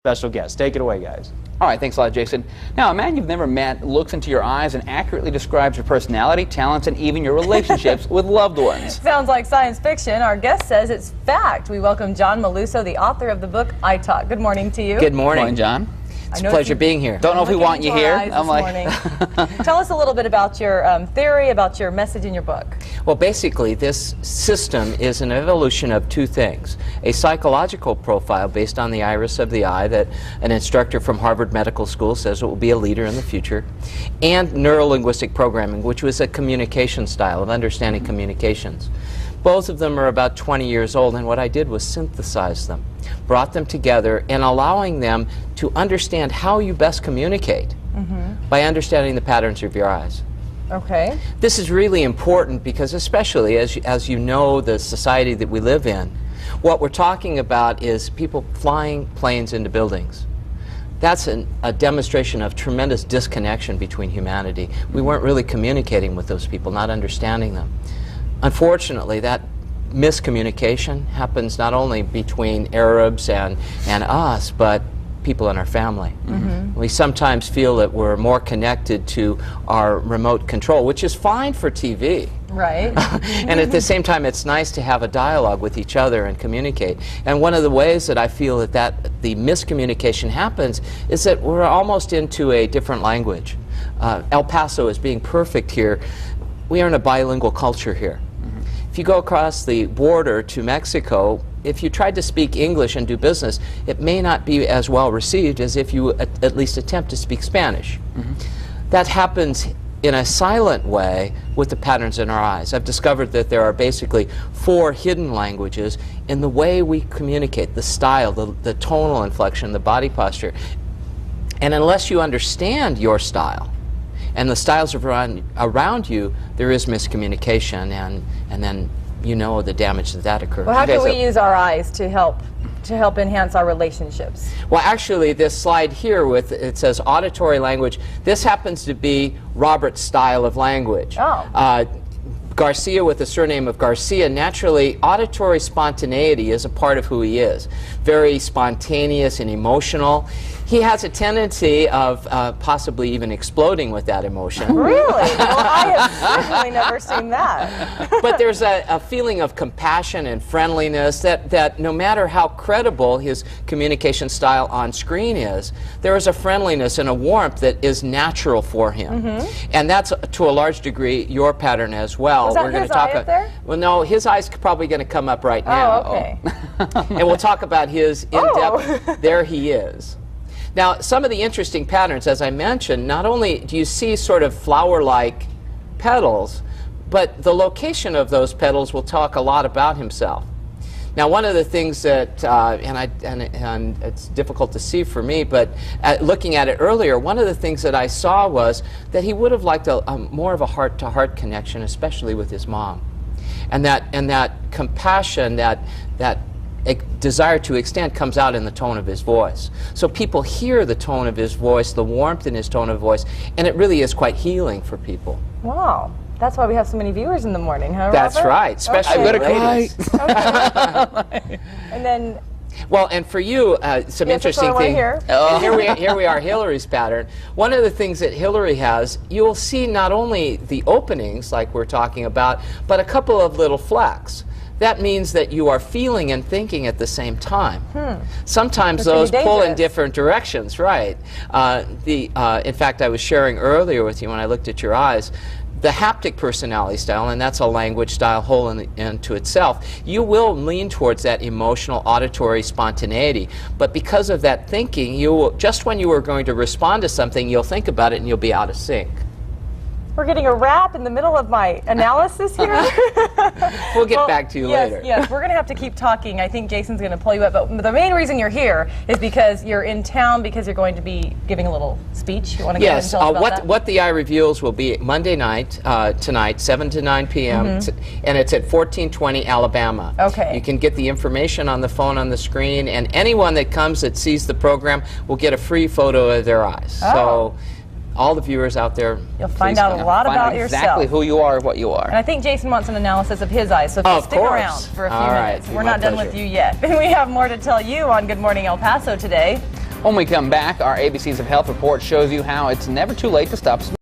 special guest. Take it away, guys. All right, thanks a lot, Jason. Now, a man you've never met looks into your eyes and accurately describes your personality, talents, and even your relationships with loved ones. Sounds like science fiction. Our guest says it's fact. We welcome John Maluso, the author of the book I Talk. Good morning to you. Good morning. Morning, John. It's a pleasure being here. Don't know if we want you here. I'm like, tell us a little bit about your theory, about your message in your book. Well, basically, this system is an evolution of two things. A psychological profile based on the iris of the eye that an instructor from Harvard Medical School says it will be a leader in the future, and neuro-linguistic programming, which was a communication style of understanding communications. Both of them are about 20 years old, and what I did was synthesize them, brought them together, and allowing them to understand how you best communicate by understanding the patterns of your eyes. Okay. This is really important because, especially as you know the society that we live in, what we're talking about is people flying planes into buildings. That's a demonstration of tremendous disconnection between humanity. We weren't really communicating with those people, not understanding them. Unfortunately, that miscommunication happens not only between Arabs and us, but people in our family. We sometimes feel that we're more connected to our remote control, which is fine for TV. Right. And at the same time, it's nice to have a dialogue with each other and communicate. And one of the ways that I feel that the miscommunication happens is that we're almost into a different language. El Paso is being perfect here. We are in a bilingual culture here. If you go across the border to Mexico, if you tried to speak English and do business, it may not be as well received as if you at least attempt to speak Spanish. That happens in a silent way with the patterns in our eyes. I've discovered that there are basically 4 hidden languages in the way we communicate, the style, the tonal inflection, the body posture. And unless you understand your style and the styles around you, there is miscommunication, and then you know the damage that occurs. Well, how can we use our eyes to help enhance our relationships? Well, actually, this slide here it says auditory language. This happens to be Robert's style of language. Oh. Garcia, with the surname of Garcia, naturally, auditory spontaneity is a part of who he is. Very spontaneous and emotional. He has a tendency of possibly even exploding with that emotion. Really? Well, I have certainly never seen that. But there's a feeling of compassion and friendliness that no matter how credible his communication style on screen is, there is a friendliness and a warmth that is natural for him. And that's, to a large degree, your pattern as well. Is that his eye up there? Well, no, his eye's probably going to come up right now. Oh, okay. And we'll talk about his in-depth. There he is. Now, some of the interesting patterns, as I mentioned, not only do you see sort of flower-like petals, but the location of those petals will talk a lot about himself. Now, one of the things that, and it's difficult to see for me, but looking at it earlier, one of the things that I saw was that he would have liked more of a heart-to-heart connection, especially with his mom. And that compassion, that desire to extend comes out in the tone of his voice. So people hear the tone of his voice, the warmth in his tone of voice, and it really is quite healing for people. Wow. That's why we have so many viewers in the morning, huh, That's Robert? right, especially ladies. Okay. And then... Well, and for you, some interesting thing. Here. And here we are, Hillary's pattern. One of the things that Hillary has, you will see not only the openings, like we're talking about, but a couple of little flecks. That means that you are feeling and thinking at the same time. Sometimes those pull in different directions, right? In fact, I was sharing earlier with you when I looked at your eyes, the haptic personality style, and that's a language style whole into itself, you will lean towards that emotional auditory spontaneity. But because of that thinking, you will, just when you are going to respond to something, you'll think about it and you'll be out of sync. We're getting a wrap in the middle of my analysis here. We'll get back to you later. Yes, we're going to have to keep talking. I think Jason's going to pull you up. But the main reason you're here is because you're in town, because you're going to be giving a little speech. You want to go ahead and tell us about that? What the Eye Reveals will be Monday night, tonight, 7 to 9 p.m., and it's at 1420 Alabama. Okay. You can get the information on the phone on the screen, and anyone that comes that sees the program will get a free photo of their eyes. Oh. So all the viewers out there, you'll find out a lot about yourself. Exactly who you are, what you are. And I think Jason wants an analysis of his eyes, so if you stick around for a few minutes. We're not done with you yet. We have more to tell you on Good Morning El Paso today. When we come back, our ABCs of Health report shows you how it's never too late to stop smoking.